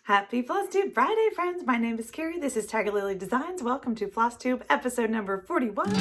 Happy Flosstube Friday, friends. My name is Kari. This is Tiger Lily Designs. Welcome to Flosstube episode number 41.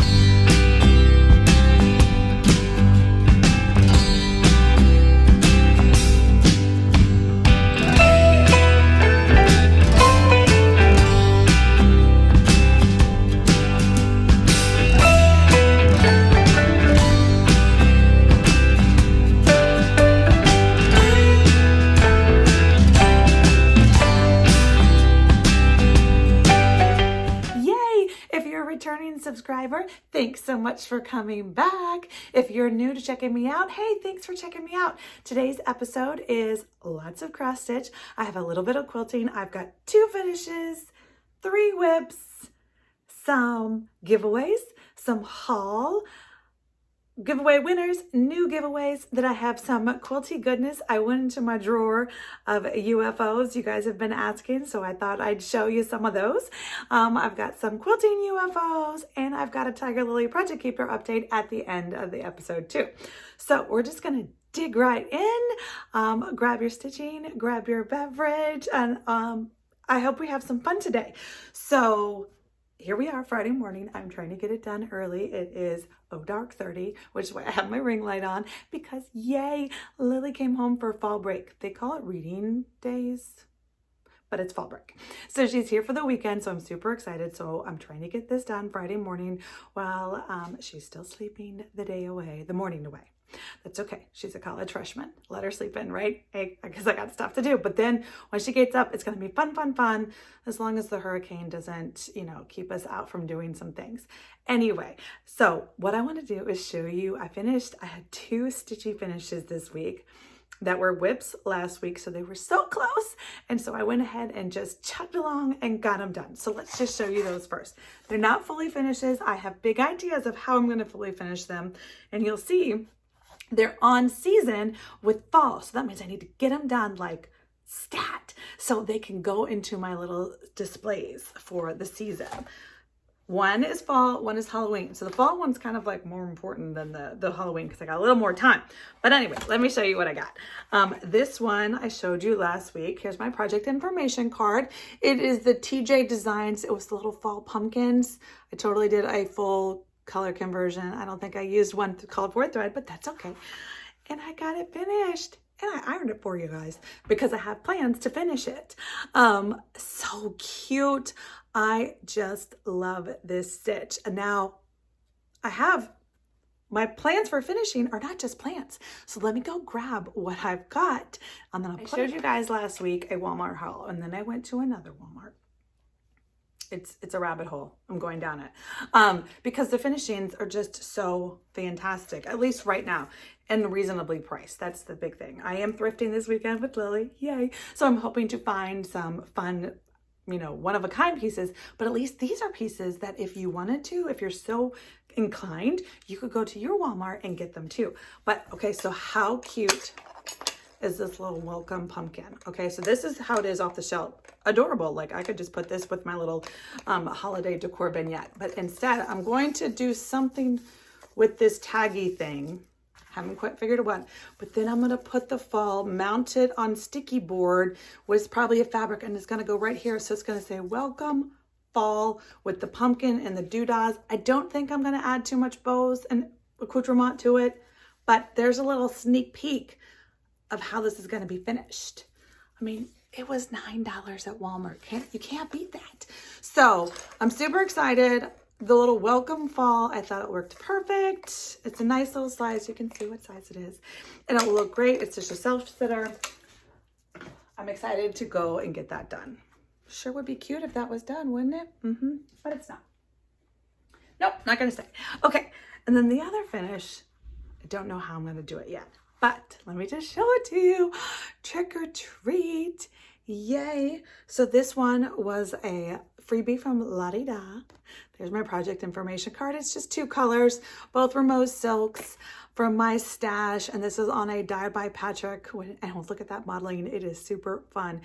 Returning subscriber, thanks so much for coming back. If you're new to checking me out, hey, thanks for checking me out. Today's episode is lots of cross stitch. I have a little bit of quilting. I've got 2 finishes, 3 whips, some giveaways, some haul, giveaway winners, new giveaways, that I have some quilty goodness. I went into my drawer of UFOs you guys have been asking, so I thought I'd show you some of those. I've got some quilting UFOs, and I've got a Tiger Lily Project Keeper update at the end of the episode too. So we're just gonna dig right in. Grab your stitching, grab your beverage, and I hope we have some fun today. So here we are, Friday morning. I'm trying to get it done early. It is dark 30, which is why I have my ring light on, because yay, Lily came home for fall break. They call it reading days, but it's fall break. So she's here for the weekend, so I'm super excited. So I'm trying to get this done Friday morning while she's still sleeping the morning away. That's okay. She's a college freshman. Let her sleep in, right? Because I got stuff to do. But then when she gets up, it's going to be fun, as long as the hurricane doesn't, keep us out from doing some things. Anyway, so what I want to do is show you, I had 2 stitchy finishes this week that were whips last week. So they were so close. And so I went ahead and just chugged along and got them done. So let's just show you those first. They're not fully finishes. I have big ideas of how I'm going to fully finish them. And you'll see they're on season with fall. So that means I need to get them done like stat so they can go into my little displays for the season. One is fall, one is Halloween. So the fall one's kind of like more important than the Halloween because I got a little more time. But anyway, let me show you what I got. This one I showed you last week. Here's my project information card. It is the TeaJeaigh designs. It was the little fall pumpkins. I totally did a full color conversion. I don't think I used one called for thread, but that's okay. And I got it finished. And I ironed it for you guys because I have plans to finish it. So cute. I just love this stitch. And now I have my plans for finishing are not just plans. So let me go grab what I've got. And then I showed you guys last week a Walmart haul, and then I went to another Walmart. It's a rabbit hole. I'm going down it because the finishings are just so fantastic, at least right now, and reasonably priced. That's the big thing. I am thrifting this weekend with Lily. Yay. So I'm hoping to find some fun, one-of-a-kind pieces, but at least these are pieces that if you wanted to, if you're so inclined, you could go to your Walmart and get them too. But okay, so how cute is this little welcome pumpkin? Okay, so this is how it is off the shelf. Adorable. Like I could just put this with my little holiday decor vignette, but instead I'm going to do something with this taggy thing. Haven't quite figured it out, but then I'm going to put the fall mounted on sticky board with probably a fabric, and it's going to go right here. So it's going to say welcome fall with the pumpkin and the doodahs. I don't think I'm going to add too much bows and accoutrement to it, but there's a little sneak peek of how this is going to be finished. I mean, it was $9 at Walmart. You can't beat that. So I'm super excited. The little welcome fall, I thought it worked perfect. It's a nice little size. You can see what size it is. And it will look great. It's just a self-sitter. I'm excited to go and get that done. Sure would be cute if that was done, wouldn't it? But it's not. Nope, not going to say. Okay, and then the other finish, I don't know how I'm going to do it yet. But let me just show it to you. Trick or treat. Yay. So this one was a freebie from LaDDa. There's my project information card. It's just 2 colors, both Rose silks from my stash. And this is on a Die by Patrick. And look at that modeling. It is super fun.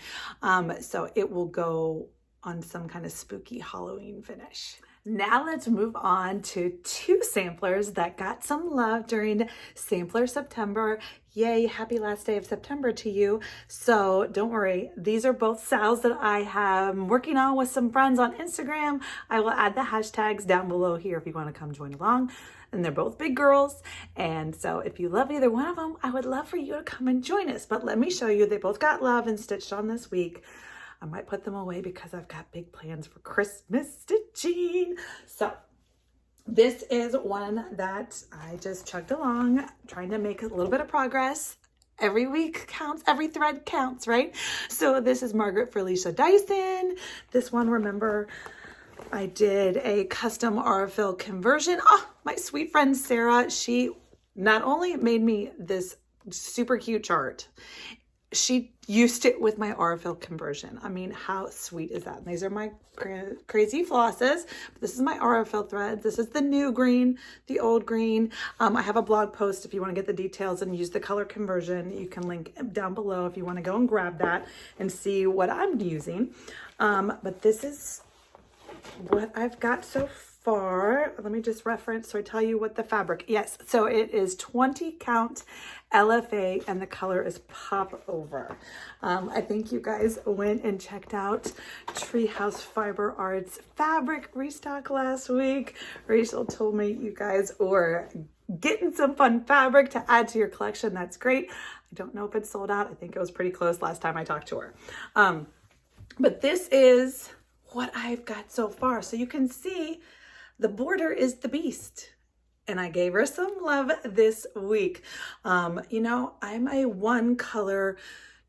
So it will go on some kind of spooky Halloween finish. Now let's move on to two samplers that got some love during Sampler September. Yay, happy last day of September to you. So don't worry, these are both sales that I have working on with some friends on Instagram. I will add the hashtags down below here if you want to come join along. And they're both big girls. And so if you love either one of them, I would love for you to come and join us. But let me show you, they both got love and stitched on this week. I might put them away because I've got big plans for Christmas stitching. So this is one that I just chugged along, trying to make a little bit of progress. Every week counts, every thread counts, right? So this is Miss Felicia Dyson. This one, remember, I did a custom Aurifil conversion. Oh, my sweet friend Sarah, she not only made me this super cute chart, she used it with my Aurifil conversion. I mean, how sweet is that? And these are my crazy flosses. This is my Aurifil thread. This is the new green, the old green. I have a blog post if you want to get the details and use the color conversion. You can link down below if you want to go and grab that and see what I'm using. But this is what I've got so far. Let me just reference so I tell you what the fabric. Yes, so it is 20 count LFA and the color is Popover. I think you guys went and checked out Treehouse Fiber Arts fabric restock last week. Rachel told me you guys were getting some fun fabric to add to your collection. That's great. I don't know if it's sold out. I think it was pretty close last time I talked to her. But this is what I've got so far. So you can see the border is the beast. And I gave her some love this week. You know, I'm a one color,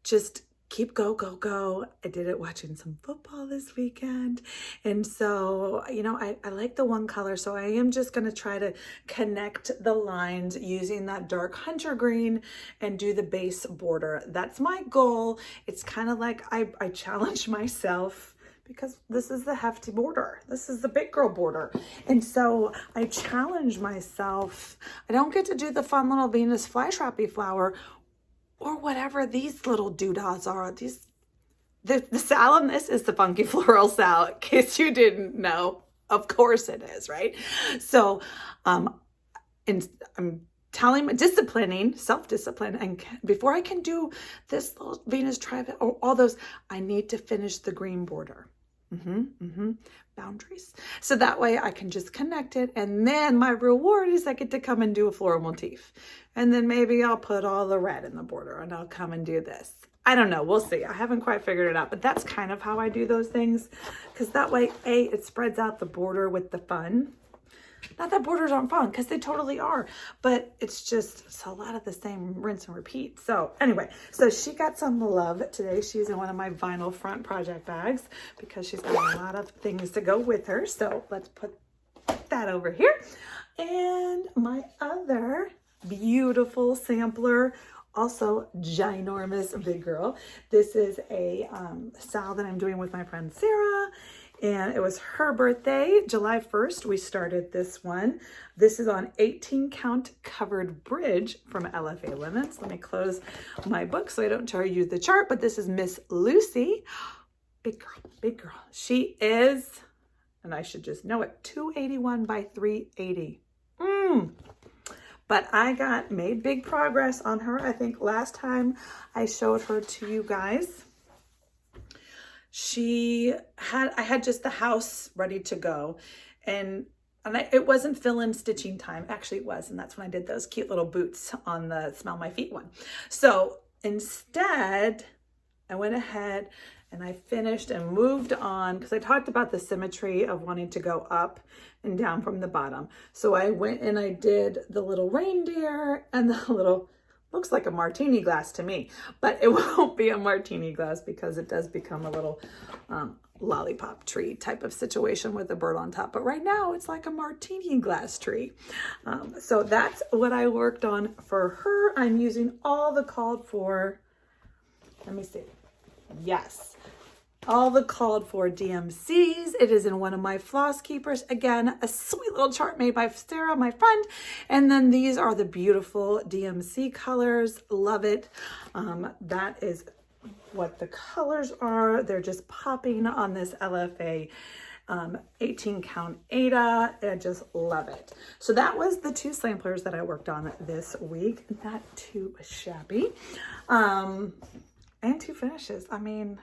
just keep go, go, go. I did it watching some football this weekend. And so, you know, I like the one color. So I am just going to try to connect the lines using that dark hunter green and do the base border. That's my goal. It's kind of like I challenge myself, because this is the hefty border. This is the big girl border. And so I challenge myself. I don't get to do the fun little Venus flytrappy flower or whatever these little doodahs are. The sal on this is the funky floral sal, in case you didn't know. Of course it is, right? So and I'm disciplining, self-discipline, and before I can do this little Venus tribe or all those, I need to finish the green border. Boundaries. So that way I can just connect it. And then my reward is I get to come and do a floral motif. And then maybe I'll put all the red in the border and I'll come and do this. I don't know. We'll see. I haven't quite figured it out, but that's kind of how I do those things. Because that way, it spreads out the border with the fun. Not that borders aren't fun, because they totally are, but it's a lot of the same rinse and repeat. So anyway, so she got some love today. She's in one of my vinyl front project bags because she's got a lot of things to go with her. So let's put that over here. And my other beautiful sampler, also ginormous big girl. This is a sal that I'm doing with my friend Sarah. And it was her birthday, July 1st, we started this one. This is on 18 count covered bridge from LFA Limits. Let me close my book so I don't tell you the chart, but this is Miss Lucy. Big girl, big girl. She is, and I should just know it, 281 by 380. But I made big progress on her. I think last time I showed her to you guys, I had just the house ready to go, and it wasn't fill-in stitching time. Actually it was, and that's when I did those cute little boots on the Smell My Feet one. So instead I went ahead and I finished and moved on, because I talked about the symmetry of wanting to go up and down from the bottom. So I went and I did the little reindeer and the little, looks like a martini glass to me, but it won't be a martini glass because it does become a little lollipop tree type of situation with a bird on top. But right now it's like a martini glass tree. So that's what I worked on for her. I'm using all the called for, let me see. Yes. All the called for DMCs. It is in one of my floss keepers. Again, a sweet little chart made by Sarah, my friend. And then these are the beautiful DMC colors. Love it. That is what the colors are. They're just popping on this LFA 18 count Aida. I just love it. So that was the 2 samplers that I worked on this week. Not too shabby. And 2 finishes. I mean,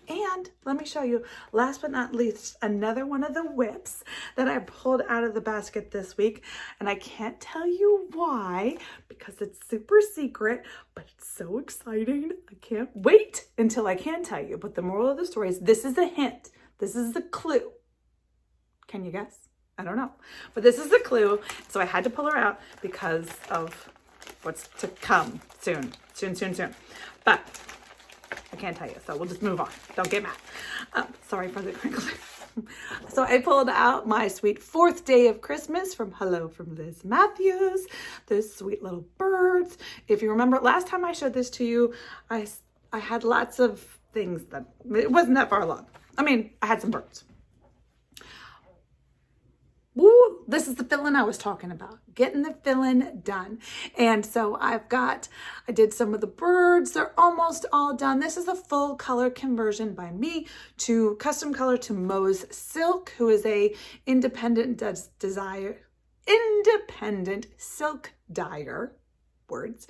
and let me show you, last but not least, another one of the whips that I pulled out of the basket this week. And I can't tell you why, because it's super secret, but it's so exciting. I can't wait until I can tell you. But the moral of the story is, this is a hint. This is the clue. Can you guess? I don't know. But this is the clue. So I had to pull her out because of what's to come soon. Soon. But I can't tell you, so we'll just move on. Don't get mad. Sorry for the crinkling. So I pulled out my sweet 4th day of Christmas from Hello from Liz Mathews. Those sweet little birds. If you remember, last time I showed this to you, I had lots of things that, it wasn't that far along. I mean, I had some birds. Woo, this is the fill-in I was talking about, getting the fill-in done. And so I did some of the birds. They're almost all done. This is a full color conversion by me to custom color to Mo's Silk, who is a independent silk dyer, words,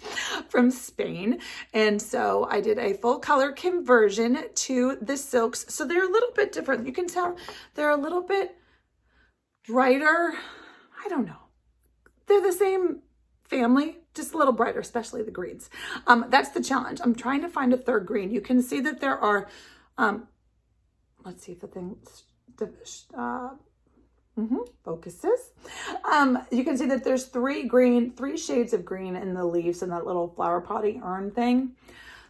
from Spain. And so I did a full color conversion to the silks. So they're a little bit different. You can tell they're a little bit brighter. I don't know. They're the same family, just a little brighter, especially the greens. That's the challenge. I'm trying to find a 3rd green. You can see that there are, let's see if the thing focuses. You can see that there's 3 shades of green in the leaves in that little flower potty urn thing.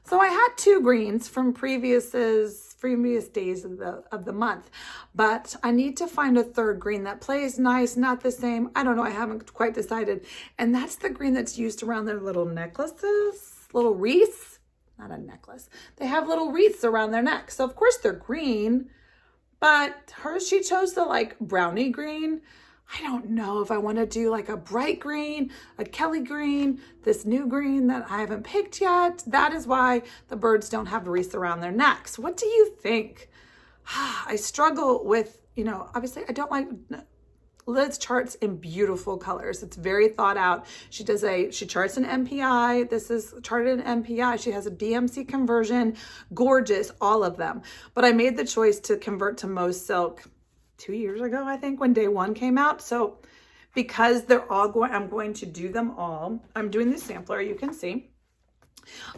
So I had 2 greens from previous days of the month, but I need to find a 3rd green that plays nice, not the same. I don't know. I haven't quite decided. And that's the green that's used around their little necklaces, little wreaths, not a necklace. They have little wreaths around their neck. So of course they're green, but she chose the like brownie green. I don't know if I want to do like a bright green, a Kelly green, this new green that I haven't picked yet. That is why the birds don't have wreaths around their necks. What do you think? I struggle with, obviously I don't like, Liz charts in beautiful colors. It's very thought out. She charts in MPI. This is charted in MPI. She has a DMC conversion, gorgeous, all of them. But I made the choice to convert to Mo's Silk 2 years ago, I think, when day 1 came out. So because they're all I'm going to do them all. I'm doing the sampler, you can see.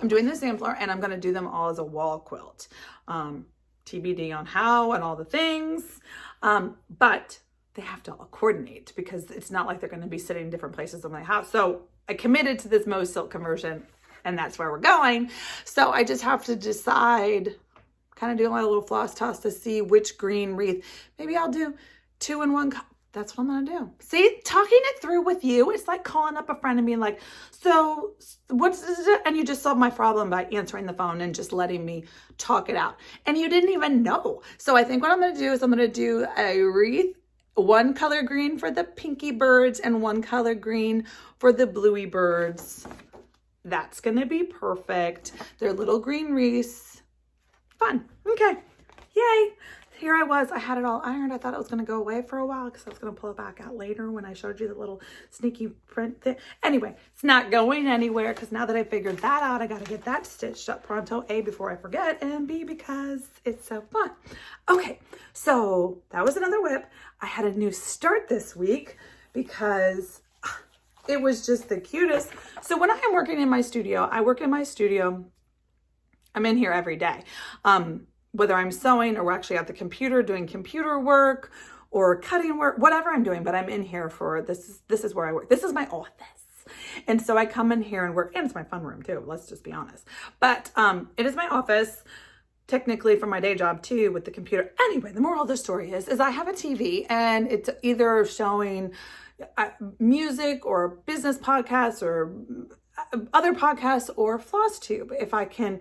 I'm doing the sampler and I'm going to do them all as a wall quilt. TBD on how and all the things. But they have to all coordinate because it's not like they're going to be sitting in different places in my house. So I committed to this Mo's Silk conversion and that's where we're going. So I just have to decide, kind of doing my little floss toss to see which green wreath. Maybe I'll do 2 in 1. That's what I'm going to do. See, talking it through with you, it's like calling up a friend and being like, so what's this? And you just solved my problem by answering the phone and just letting me talk it out. And you didn't even know. So I think what I'm going to do is I'm going to do a wreath, 1 color green for the pinky birds and 1 color green for the bluey birds. That's going to be perfect. They're little green wreaths. Fun. Okay. Yay. Here I was. I had it all ironed. I thought it was going to go away for a while because I was going to pull it back out later when I showed you the little sneaky print thing. Anyway, it's not going anywhere because now that I figured that out, I got to get that stitched up pronto. A, before I forget, and B, because it's so fun. Okay, so that was another whip. I had a new start this week because it was just the cutest. So when I am working in my studio, I work in my studio. I'm in here every day. Whether I'm sewing or we're actually at the computer doing computer work or cutting work, whatever I'm doing, but I'm in here for this is where I work. This is my office. And so I come in here and work, and it's my fun room too, let's just be honest. But it is my office, technically for my day job too, with the computer. Anyway, the moral of the story is I have a TV and it's either showing music or business podcasts or other podcasts or Flosstube. If I can,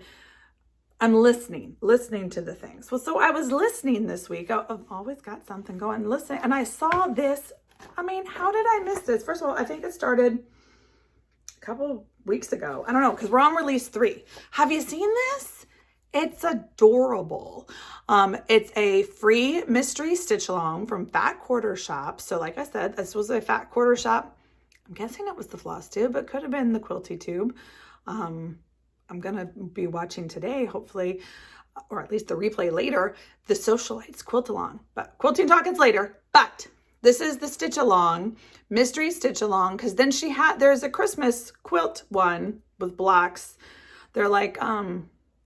I'm listening to the things. Well, so I was listening this week. I've always got something going, listening. And I saw this. I mean, how did I miss this? First of all, I think it started a couple weeks ago. I don't know, because we're on release 3. Have you seen this? It's adorable. It's a free mystery stitch along from Fat Quarter Shop. So like I said, this was a Fat Quarter Shop. I'm guessing it was the Flosstube, but could have been the Quilty Tube. I'm gonna be watching today, hopefully, or at least the replay later, the Socialites Quilt Along. But quilting talk is later. But this is the stitch along, mystery stitch along, because then there's a Christmas quilt one with blocks. They're like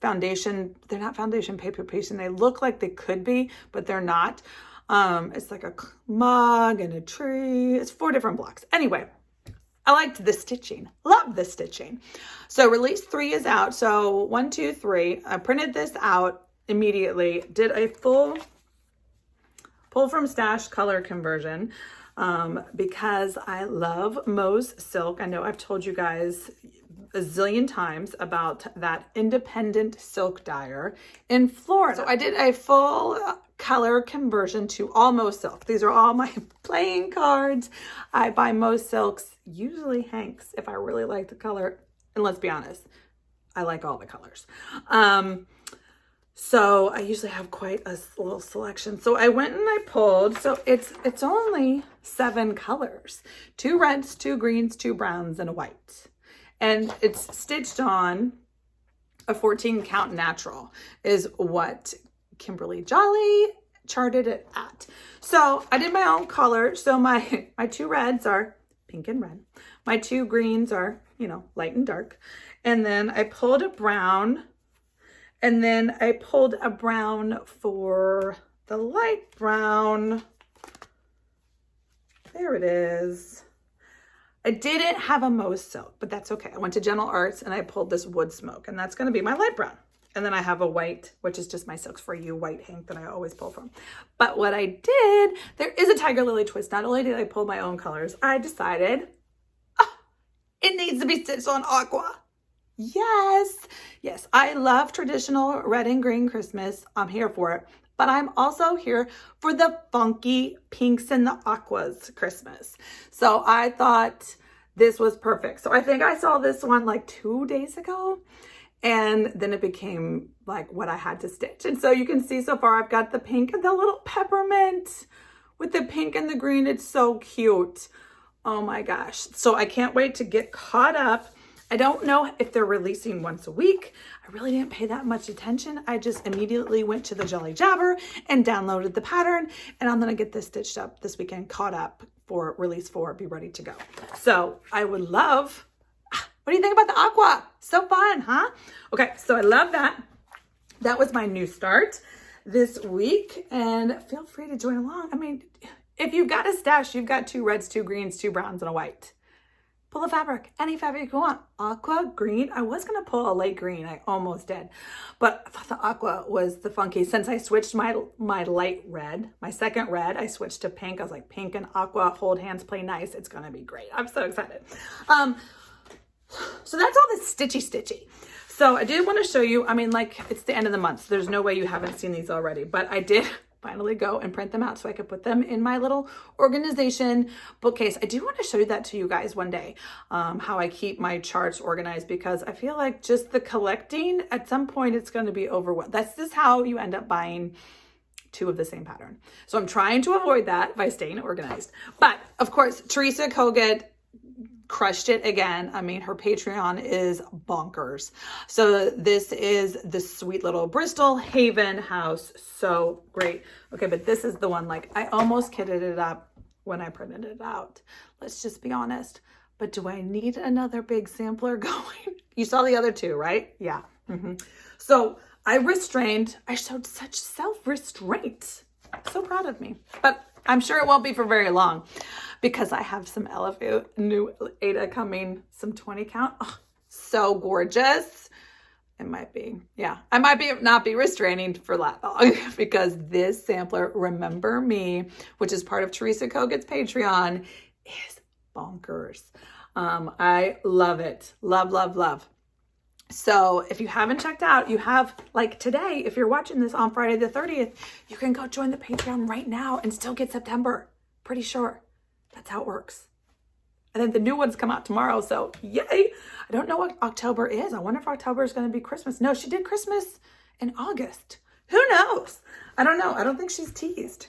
foundation, they're not foundation paper pasting. They look like they could be, but they're not. It's like a mug and a tree. It's 4 different blocks. Anyway, I liked the stitching. Love the stitching. So release 3 is out. So 1, 2, 3. I printed this out immediately. Did a full pull from stash color conversion because I love Mo's silk. I know I've told you guys a zillion times about that independent silk dyer in Florida. So I did a full color conversion to all Mo silk. These are all my playing cards. I buy Mo silks, usually Hanks, if I really like the color. And let's be honest, I like all the colors. So I usually have quite a little selection. So I went and I pulled, so it's only 7 colors, 2 reds, 2 greens, 2 browns, and a white. And it's stitched on a 14 count natural is what Kimberly Jolly charted it at. So I did my own color. So my 2 reds are pink and red. My 2 greens are, light and dark. And then I pulled a brown, and then I pulled a brown for the light brown. There it is. I didn't have a Mo silk, but that's okay. I went to Gentle Arts and I pulled this wood smoke, and that's going to be my light brown. And then I have a white, which is just my Silks for You white Hank that I always pull from. But what I did, there is a Tiger Lily twist. Not only did I pull my own colors, I decided it needs to be stitched on aqua. Yes, I love traditional red and green Christmas. I'm here for it. But I'm also here for the funky pinks and the aquas Christmas. So I thought this was perfect. So I think I saw this one like 2 days ago, and then it became like what I had to stitch. And so you can see so far I've got the pink and the little peppermint with the pink and the green. It's so cute. Oh my gosh. So I can't wait to get caught up. I don't know if they're releasing once a week. I really didn't pay that much attention. I just immediately went to the Jolly Jabber and downloaded the pattern, and I'm gonna get this stitched up this weekend, caught up for release 4, be ready to go. So I would love, what do you think about the aqua? So fun, huh? Okay, so I love that. That was my new start this week, and feel free to join along. I mean, if you've got a stash, you've got 2 reds, 2 greens, 2 browns, and a white. Pull a fabric, any fabric you want. Aqua, green. I was going to pull a light green. I almost did. But I thought the aqua was the funky. Since I switched my light red, my second red, I switched to pink. I was like, pink and aqua, hold hands, play nice. It's going to be great. I'm so excited. So that's all the stitchy. So I did want to show you, I mean, like, it's the end of the month, so there's no way you haven't seen these already. But I did finally go and print them out so I could put them in my little organization bookcase. I do want to show you that to you guys one day, how I keep my charts organized, because I feel like just the collecting, at some point it's going to be overwhelmed. That's just how you end up buying 2 of the same pattern. So I'm trying to avoid that by staying organized. But of course, Teresa Kogut crushed it again. I mean, her Patreon is bonkers. So this is the sweet little Bristol Haven house. So great. Okay, but this is the one, like, I almost kitted it up when I printed it out. Let's just be honest. But do I need another big sampler going? You saw the other 2, right? Yeah. So I showed such self-restraint. So proud of me. But I'm sure it won't be for very long, because I have some new Aida coming, some 20 count. Oh, so gorgeous. It might be, yeah. I might not be restraining for that long, because this sampler, Remember Me, which is part of Teresa Kogut's Patreon, is bonkers. I love it. Love. So if you haven't checked out, you have, like today, if you're watching this on Friday the 30th, you can go join the Patreon right now and still get September. Pretty sure that's how it works. And then the new ones come out tomorrow, so yay. I don't know what October is. I wonder if October is going to be Christmas. No, she did Christmas in August. Who knows? I don't know. I don't think she's teased.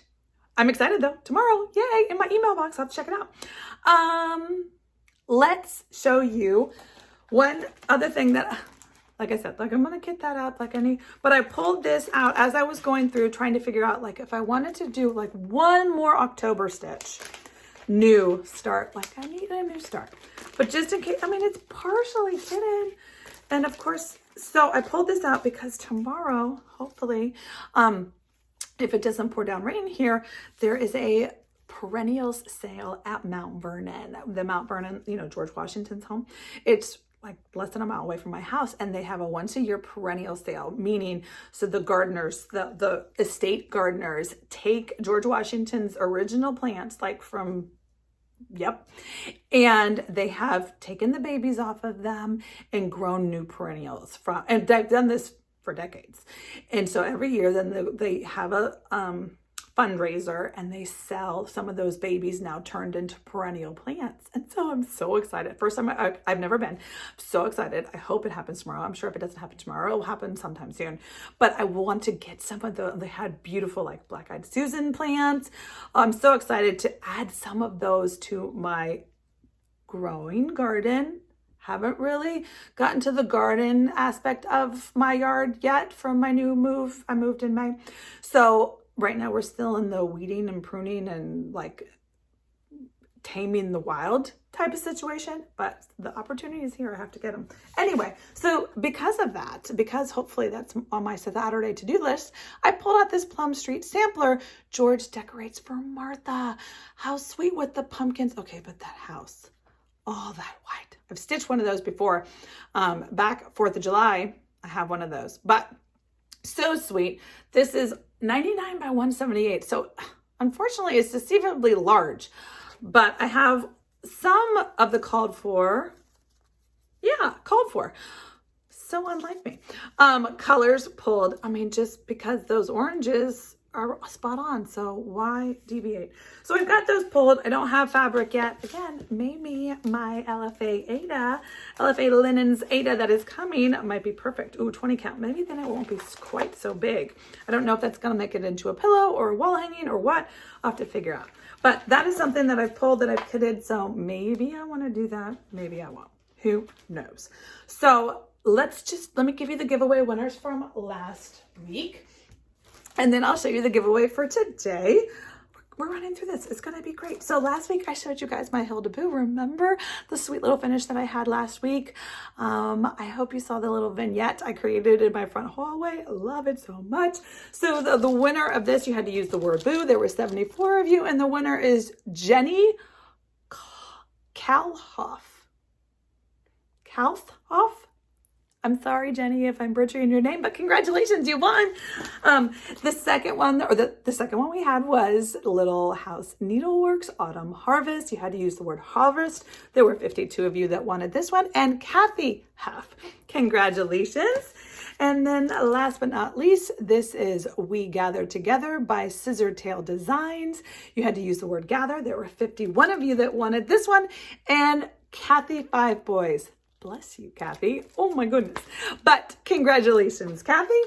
I'm excited though. Tomorrow, yay, in my email box. I'll have to check it out. Let's show you one other thing that, like I said, like I'm going to kit that up like I need, but I pulled this out as I was going through trying to figure out like if I wanted to do like one more October stitch, new start, like I need a new start, but just in case, I mean, it's partially hidden. And of course, so I pulled this out because tomorrow, hopefully, if it doesn't pour down rain here, there is a perennials sale at Mount Vernon, the Mount Vernon, you know, George Washington's home. It's like less than a mile away from my house, and they have a once a year perennial sale, meaning so the gardeners, the estate gardeners take George Washington's original plants, like from, yep, and they have taken the babies off of them and grown new perennials from, and I've done this for decades. And so every year then they have a fundraiser and they sell some of those babies now turned into perennial plants. And so I'm so excited. First time I've never been. I'm so excited. I hope it happens tomorrow. I'm sure if it doesn't happen tomorrow, it'll happen sometime soon. But I want to get some of they had beautiful like black-eyed Susan plants. I'm so excited to add some of those to my growing garden. Haven't really gotten to the garden aspect of my yard yet from my new move. I moved in May. So right now we're still in the weeding and pruning and like taming the wild type of situation, but the opportunity is here. I have to get them. Anyway, so because of that, because hopefully that's on my Saturday to-do list, I pulled out this Plum Street sampler. George decorates for Martha. How sweet with the pumpkins. Okay, but that house, all that white. I've stitched one of those before. Back 4th of July, I have one of those, but so sweet. This is 99 by 178. So unfortunately it's deceivably large, but I have some of the called for. So unlike me. Colors pulled. I mean, just because those oranges are spot on, so why deviate? So I've got those pulled. I don't have fabric yet. Again, maybe my LFA linens Aida that is coming might be perfect. Ooh, 20 count. Maybe then it won't be quite so big. I don't know if that's gonna make it into a pillow or a wall hanging or what. I'll have to figure out. But that is something that I've pulled, that I've kitted, so maybe I wanna do that, maybe I won't. Who knows? So let me give you the giveaway winners from last week. And then I'll show you the giveaway for today. We're running through this. It's going to be great. So last week I showed you guys my Hilda Boo. Remember the sweet little finish that I had last week? I hope you saw the little vignette I created in my front hallway. I love it so much. So the winner of this, you had to use the word boo. There were 74 of you, and the winner is Jenny Kalhoff. I'm sorry, Jenny, if I'm butchering your name, but congratulations, you won. The second one we had was Little House Needleworks Autumn Harvest. You had to use the word harvest. There were 52 of you that wanted this one, and Kathy Huff. Congratulations. And then last but not least, this is We Gather Together by Scissortail Designs. You had to use the word gather. There were 51 of you that wanted this one, and Kathy Five Boys. Bless you, Kathy. Oh my goodness. But congratulations, Kathy.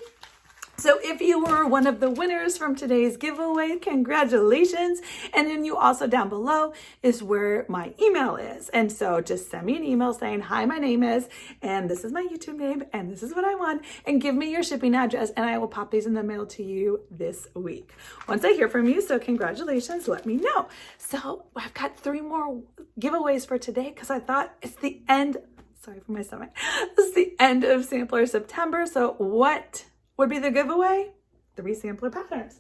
So if you were one of the winners from today's giveaway, congratulations. And then you also down below is where my email is. And so just send me an email saying, hi, my name is, and this is my YouTube name, and this is what I want, and give me your shipping address, and I will pop these in the mail to you this week. Once I hear from you, so congratulations, let me know. So I've got 3 more giveaways for today because I thought it's the end. Sorry for my stomach. This is the end of Sampler September. So what would be the giveaway? 3 sampler patterns.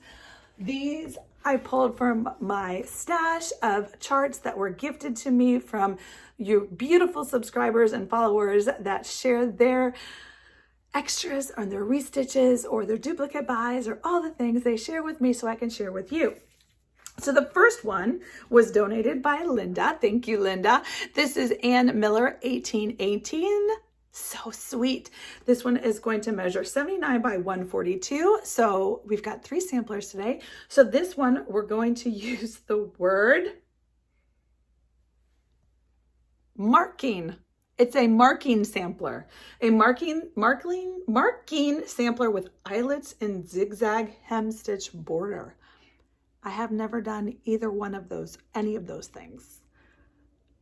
These I pulled from my stash of charts that were gifted to me from you beautiful subscribers and followers that share their extras or their restitches or their duplicate buys or all the things they share with me so I can share with you. So the first one was donated by Linda. Thank you, Linda. This is Ann Miller 1818. So sweet. This one is going to measure 79 by 142. So we've got 3 samplers today. So this one, we're going to use the word marking. It's a marking sampler, a marking sampler with eyelets and zigzag hem stitch border. I have never done either one of those, any of those things.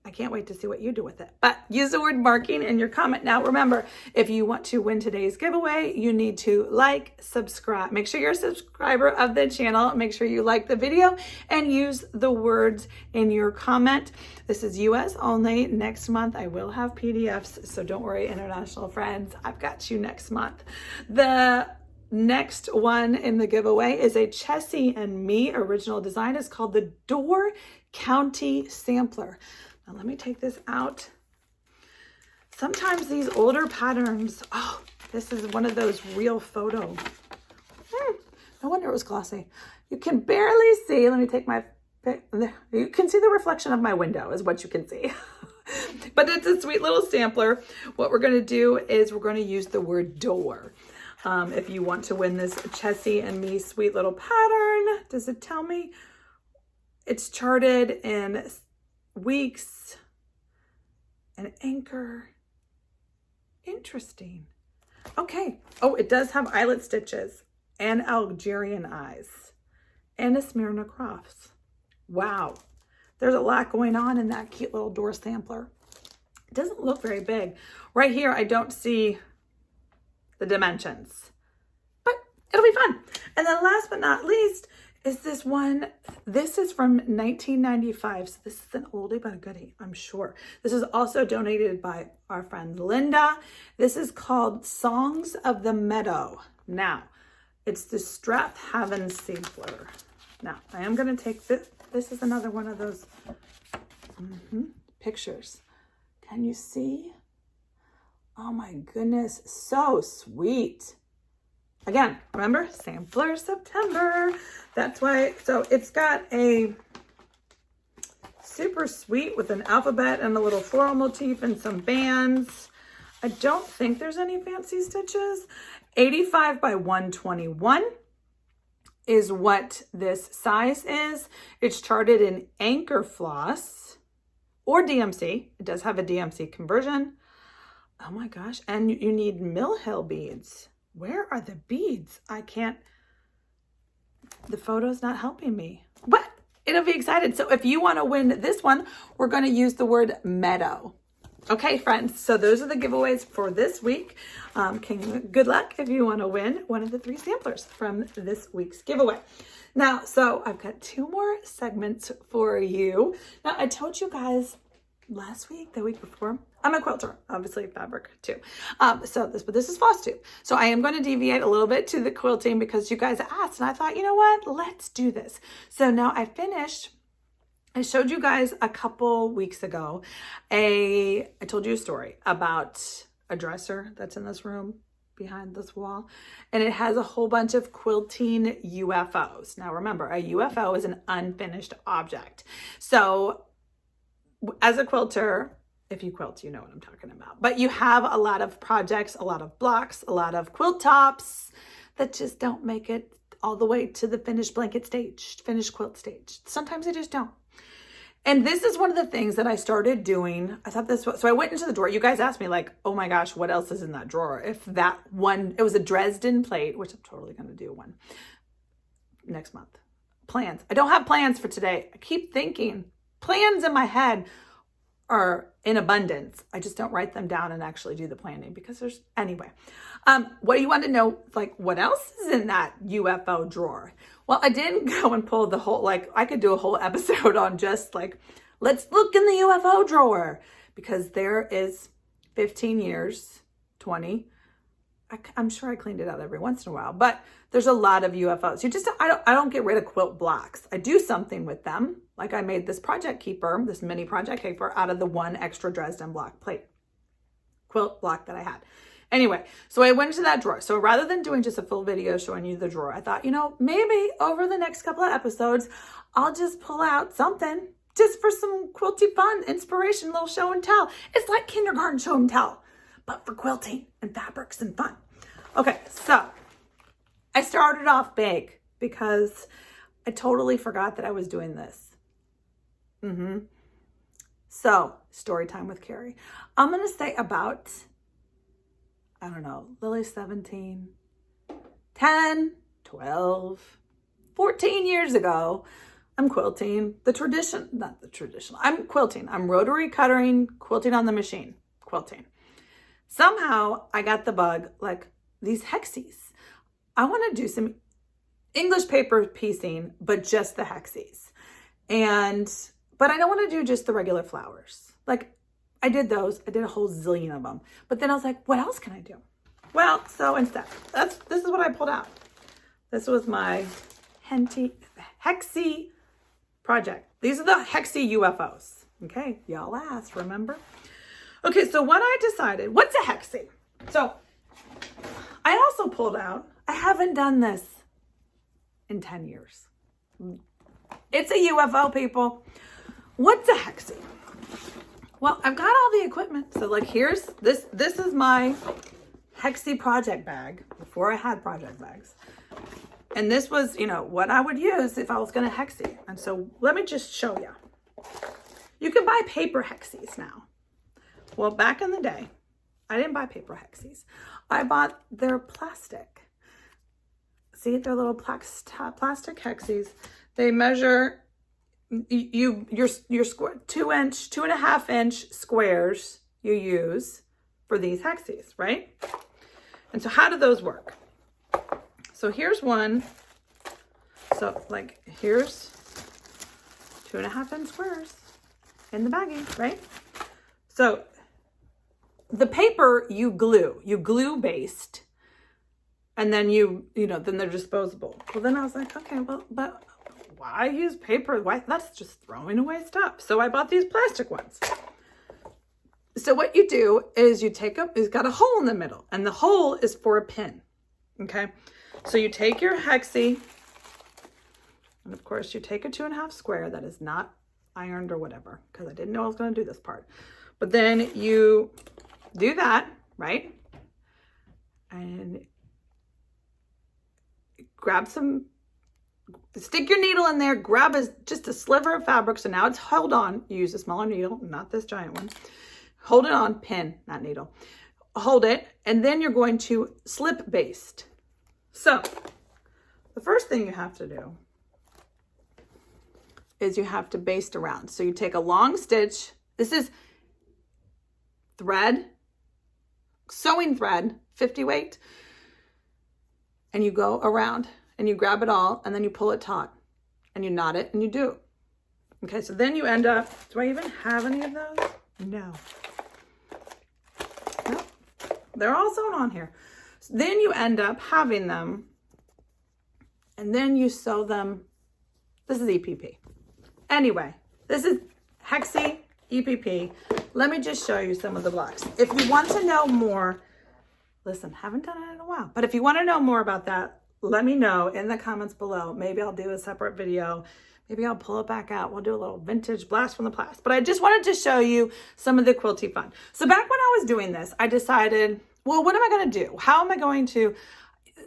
I can't wait to see what you do with it. But use the word marking in your comment. Now, remember, if you want to win today's giveaway, you need to like, subscribe. Make sure you're a subscriber of the channel. Make sure you like the video and use the words in your comment. This is US only. Next month, I will have PDFs. So don't worry, international friends. I've got you next month. The next one in the giveaway is a Chessie and Me original design. It's called the Door County Sampler. Now let me take this out. Sometimes these older patterns, oh, this is one of those real photo. No wonder it was glossy. You can barely see, let me take my, you can see the reflection of my window is what you can see. But it's a sweet little sampler. What we're gonna do is we're gonna use the word door. If you want to win this Chessie and Me sweet little pattern, does it tell me? It's charted in weeks and anchor. Interesting. Okay. Oh, it does have eyelet stitches and Algerian eyes and a Smyrna cross. Wow. There's a lot going on in that cute little door sampler. It doesn't look very big. Right here, I don't see the dimensions, but it'll be fun. And then last but not least is this one. This is from 1995. So this is an oldie but a goodie, I'm sure. This is also donated by our friend LaDDa. This is called Songs of the Meadow. Now, it's the Strath Haven sampler. Now, I am going to take this. This is another one of those pictures. Can you see? Oh my goodness, so sweet. Again, remember, sampler September. That's why, so it's got a super sweet with an alphabet and a little floral motif and some bands. I don't think there's any fancy stitches. 85 by 121 is what this size is. It's charted in anchor floss or DMC. It does have a DMC conversion. Oh my gosh, and you need Mill Hill beads. Where are the beads? I can't, the photo's not helping me, but it'll be excited. So if you want to win this one, we're going to use the word meadow. Okay, friends, so those are the giveaways for this week. Good luck if you want to win one of the 3 samplers from this week's giveaway. Now, so I've got 2 more segments for you. Now, I told you guys last week, the week before, I'm a quilter, obviously fabric too. But this is Flosstube. So I am going to deviate a little bit to the quilting because you guys asked and I thought, you know what, let's do this. So now I showed you guys a couple weeks ago, I told you a story about a dresser that's in this room behind this wall, and it has a whole bunch of quilting UFOs. Now remember, a UFO is an unfinished object. So as a quilter, if you quilt, you know what I'm talking about. But you have a lot of projects, a lot of blocks, a lot of quilt tops that just don't make it all the way to the finished blanket stage, finished quilt stage. Sometimes they just don't. And this is one of the things that I started doing. I thought this was, so I went into the drawer. You guys asked me like, oh my gosh, what else is in that drawer? If that one, it was a Dresden plate, which I'm totally going to do one next month. Plans. I don't have plans for today. I keep thinking plans in my head are in abundance. I just don't write them down and actually do the planning because there's, anyway. What do you want to know? Like, what else is in that UFO drawer? Well, I didn't go and pull the whole, like, I could do a whole episode on just like, let's look in the UFO drawer because there is 15 years, 20. I'm sure I cleaned it out every once in a while, but there's a lot of UFOs. I don't get rid of quilt blocks. I do something with them. Like I made this project keeper, this mini project keeper out of the one extra Dresden block plate quilt block that I had. Anyway, so I went into that drawer. So rather than doing just a full video showing you the drawer, I thought, you know, maybe over the next couple of episodes, I'll just pull out something just for some quilty fun, inspiration, little show and tell. It's like kindergarten show and tell, but for quilting and fabrics and fun. Okay, so I started off big because I totally forgot that I was doing this. So, story time with Kari. I'm going to say about, I don't know, Lily's 17, 10, 12, 14 years ago. I'm quilting I'm quilting. I'm rotary cutting, quilting on the machine, quilting. Somehow I got the bug, like these hexies. I want to do some English paper piecing, but just the hexies. But I don't want to do just the regular flowers. Like I did those. I did a whole zillion of them. But then I was like, what else can I do? Well, so instead, this is what I pulled out. This was my hexie project. These are the hexie UFOs. Okay, y'all asked, remember? Okay, so what I decided, what's a hexie? So I also pulled out, I haven't done this in 10 years. It's a UFO, people. What's a hexie? Well, I've got all the equipment. So like here's, this is my hexie project bag before I had project bags. And this was, you know, what I would use if I was going to hexie. And so let me just show you. You can buy paper hexies now. Well, back in the day, I didn't buy paper hexies. I bought their plastic. See, they're little plastic hexies. They measure your square 2.5 inch squares you use for these hexies, right? And so how do those work? So here's one. So like here's 2.5 inch squares in the baggie, right? So the paper you glue based, and then then they're disposable. Well, then I was like, okay, well, but why use paper? Why? That's just throwing away stuff. So I bought these plastic ones. So what you do is you take it's got a hole in the middle, and the hole is for a pin. Okay. So you take your hexie, and of course you take a 2.5 square that is not ironed or whatever, because I didn't know I was going to do this part. But then you do that, right? And stick your needle in there, grab just a sliver of fabric. So now it's held on. You use a smaller needle, not this giant one. Hold it on, pin, not needle. Hold it, and then you're going to slip baste. So the first thing you have to do is you have to baste around. So you take a long stitch. This is thread, sewing thread, 50 weight, and you go around and you grab it all, and then you pull it taut and you knot it and you do. Okay, so then you end up, do I even have any of those? No. Nope. They're all sewn on here. So then you end up having them, and then you sew them. This is EPP. Anyway, this is hexie EPP. Let me just show you some of the blocks. If you want to know more, listen, haven't done it in a while, but if you want to know more about that, let me know in the comments below. Maybe I'll do a separate video. Maybe I'll pull it back out. We'll do a little vintage blast from the past. But I just wanted to show you some of the quilty fun. So back when I was doing this, I decided, well, what am I going to do? How am I going to,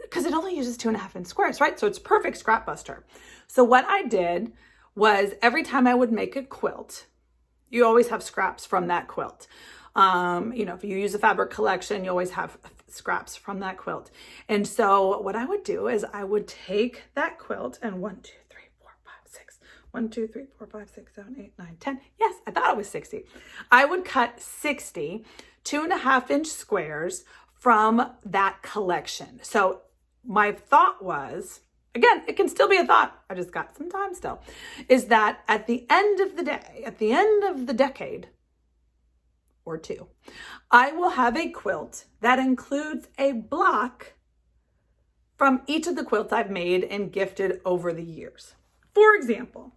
because it only uses 2.5 inch squares, right? So it's perfect scrap buster. So what I did was every time I would make a quilt, you always have scraps from that quilt. If you use a fabric collection, you always have scraps from that quilt. And so what I would do is I would take that quilt and 1, 2, 3, 4, 5, 6, 1, 2, 3, 4, 5, 6, 7, 8, 9, 10. Yes, I thought it was 60. I would cut 60 2.5 inch squares from that collection. So my thought was, again, it can still be a thought, I just got some time still, is that at the end of the day, at the end of the decade or two, I will have a quilt that includes a block from each of the quilts I've made and gifted over the years. For example,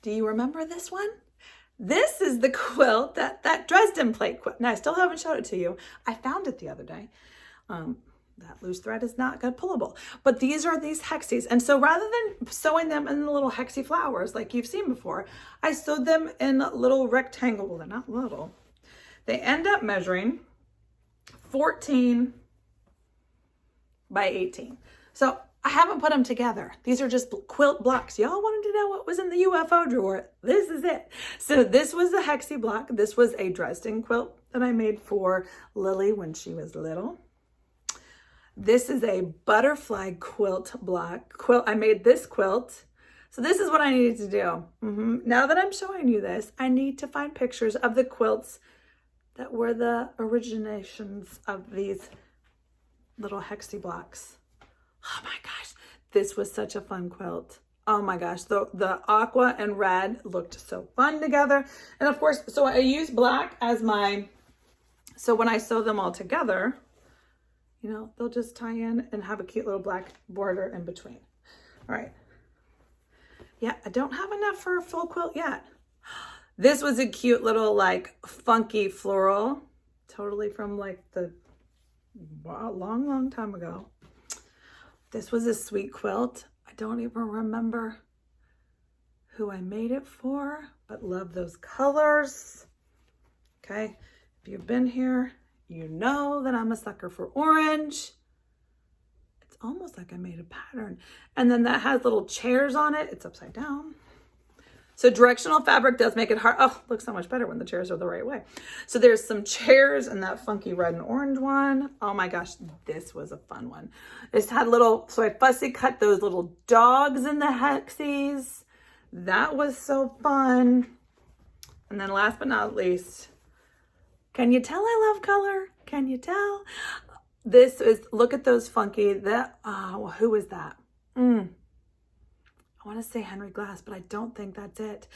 do you remember this one? This is the quilt, that Dresden plate quilt. Now, I still haven't showed it to you. I found it the other day. That loose thread is not good pullable, but these are these hexies. And so rather than sewing them in the little hexie flowers like you've seen before, I sewed them in little rectangle. Well, they're not little. They end up measuring 14 by 18. So I haven't put them together. These are just quilt blocks. Y'all wanted to know what was in the UFO drawer. This is it. So this was a hexie block. This was a Dresden quilt that I made for Lily when she was little. This is a butterfly quilt block. I made this quilt. So this is what I needed to do. Now that I'm showing you this, I need to find pictures of the quilts that were the originations of these little hexie blocks. Oh my gosh, this was such a fun quilt. Oh my gosh, the aqua and red looked so fun together. And of course, so I use black as so when I sew them all together, you know, they'll just tie in and have a cute little black border in between. All right. Yeah, I don't have enough for a full quilt yet. This was a cute little like funky floral, totally from like the long time ago. This was a sweet quilt. I don't even remember who I made it for, but love those colors. Okay, if you've been here, you know that I'm a sucker for orange. It's almost like I made a pattern. And then that has little chairs on it. It's upside down. So directional fabric does make it hard. Oh, looks so much better when the chairs are the right way. So there's some chairs in that funky red and orange one. Oh my gosh, this was a fun one. It had so I fussy cut those little dogs in the hexies. That was so fun. And then last but not least, can you tell I love color? Can you tell? This is, look at those funky, who is that? I want to say Henry Glass, but I don't think that's it.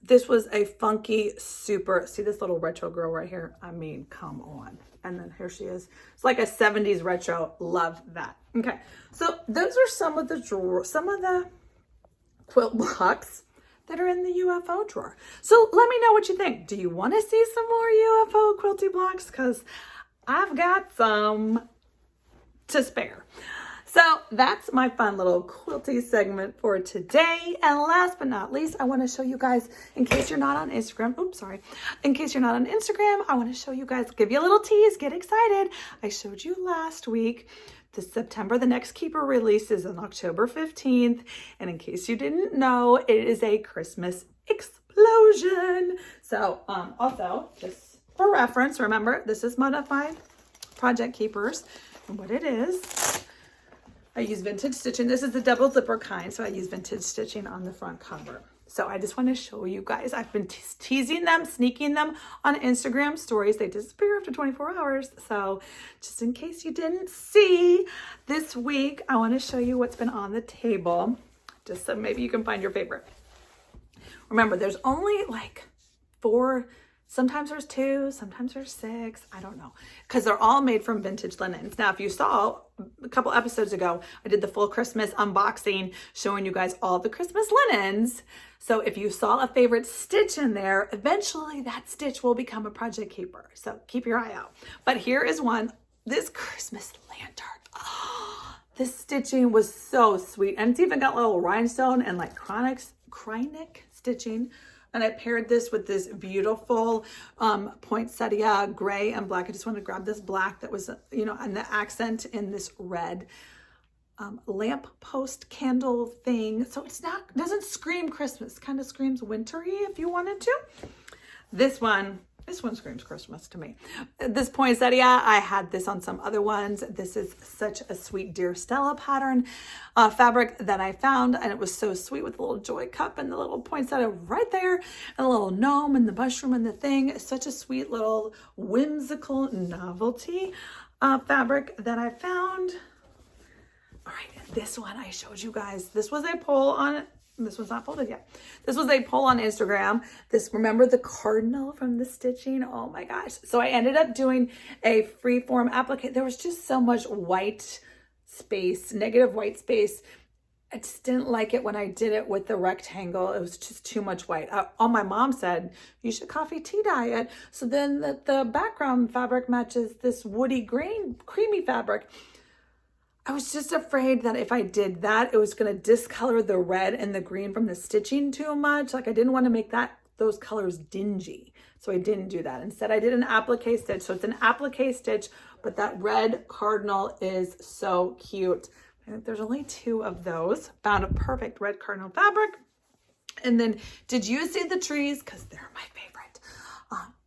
This was a funky, super, see this little retro girl right here? I mean, come on. And then here she is. It's like a 70s retro. Love that. Okay, so those are some of the quilt blocks that are in the UFO drawer. So let me know what you think. Do you want to see some more UFO quilty blocks? Because I've got some to spare. So that's my fun little quilty segment for today. And last but not least, I want to show you guys, in case you're not on Instagram, in case you're not on Instagram, I want to show you guys, give you a little tease, get excited. I showed you last week, this September, the next Keeper release is on October 15th. And in case you didn't know, it is a Christmas explosion. So also, just for reference, remember, this is Modified Project Keepers. And what it is, I use vintage stitching. This is the double zipper kind, so I use vintage stitching on the front cover. So I just want to show you guys. I've been teasing them, sneaking them on Instagram stories. They disappear after 24 hours. So just in case you didn't see, this week I want to show you what's been on the table, just so maybe you can find your favorite. Remember, there's only like 4. Sometimes there's 2, sometimes there's 6. I don't know, because they're all made from vintage linens. Now, if you saw a couple episodes ago, I did the full Christmas unboxing showing you guys all the Christmas linens. So if you saw a favorite stitch in there, eventually that stitch will become a project keeper. So keep your eye out. But here is one, this Christmas lantern. Oh, this stitching was so sweet. And it's even got little rhinestone and like chronic stitching. And I paired this with this beautiful poinsettia gray and black. I just wanted to grab this black that was, you know, and the accent in this red lamp post candle thing. So it's not, doesn't scream Christmas, kind of screams wintry if you wanted to. This one screams Christmas to me. This poinsettia, I had this on some other ones. This is such a sweet Dear Stella pattern fabric that I found, and it was so sweet with the little joy cup and the little poinsettia right there, and the little gnome and the mushroom and the thing. It's such a sweet little whimsical novelty fabric that I found. All right, this one I showed you guys. This was a poll on, this was not folded yet. This was a poll on Instagram. This, remember the cardinal from the stitching? Oh my gosh. So I ended up doing a freeform applique. There was just so much white space, negative white space. I just didn't like it when I did it with the rectangle. It was just too much white. All my mom said, you should coffee tea dye it. So then the background fabric matches this woody green, creamy fabric. I was just afraid that if I did that, it was going to discolor the red and the green from the stitching too much. Like I didn't want to make those colors dingy. So I didn't do that. Instead, I did an applique stitch. So it's an applique stitch, but that red cardinal is so cute. I think there's only 2 of those. Found a perfect red cardinal fabric. And then, did you see the trees? Because they're my favorite.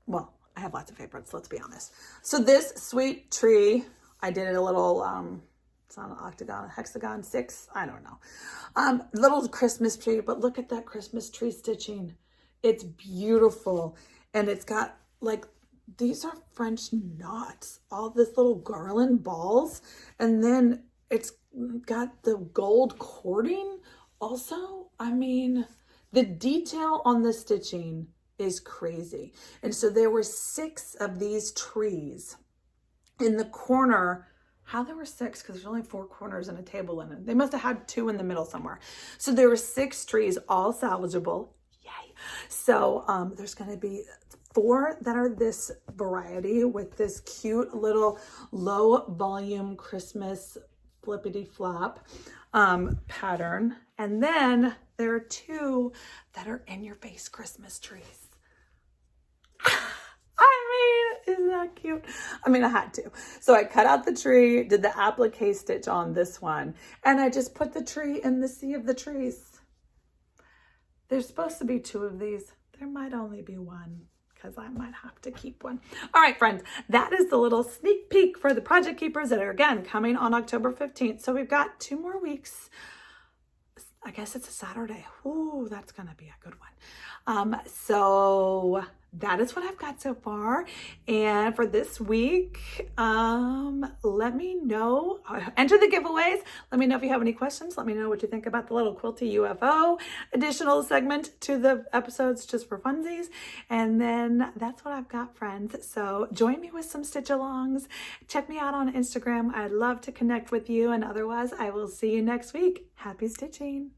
Well, I have lots of favorites, let's be honest. So this sweet tree, I did it a little, it's not an octagon, a hexagon, 6, I don't know. Little Christmas tree, but look at that Christmas tree stitching. It's beautiful. And it's got like, these are French knots, all this little garland balls. And then it's got the gold cording also. I mean, the detail on the stitching is crazy. And so there were 6 of these trees in the corner. How there were 6? Because there's only 4 corners and a table in it. They must have had 2 in the middle somewhere. So there were 6 trees, all salvageable. Yay. So there's going to be 4 that are this variety with this cute little low volume Christmas flippity flop pattern. And then there are 2 that are in your face Christmas trees. I mean, isn't that cute? I mean, I had to. So I cut out the tree, did the applique stitch on this one, and I just put the tree in the sea of the trees. There's supposed to be 2 of these. There might only be 1 because I might have to keep one. All right, friends, that is the little sneak peek for the project keepers that are, again, coming on October 15th. So we've got 2 more weeks. I guess it's a Saturday. Ooh, that's going to be a good one. So that is what I've got so far. And for this week, let me know. Enter the giveaways. Let me know if you have any questions. Let me know what you think about the little Quilty UFO additional segment to the episodes just for funsies. And then that's what I've got, friends. So join me with some stitch alongs. Check me out on Instagram. I'd love to connect with you. And otherwise, I will see you next week. Happy stitching.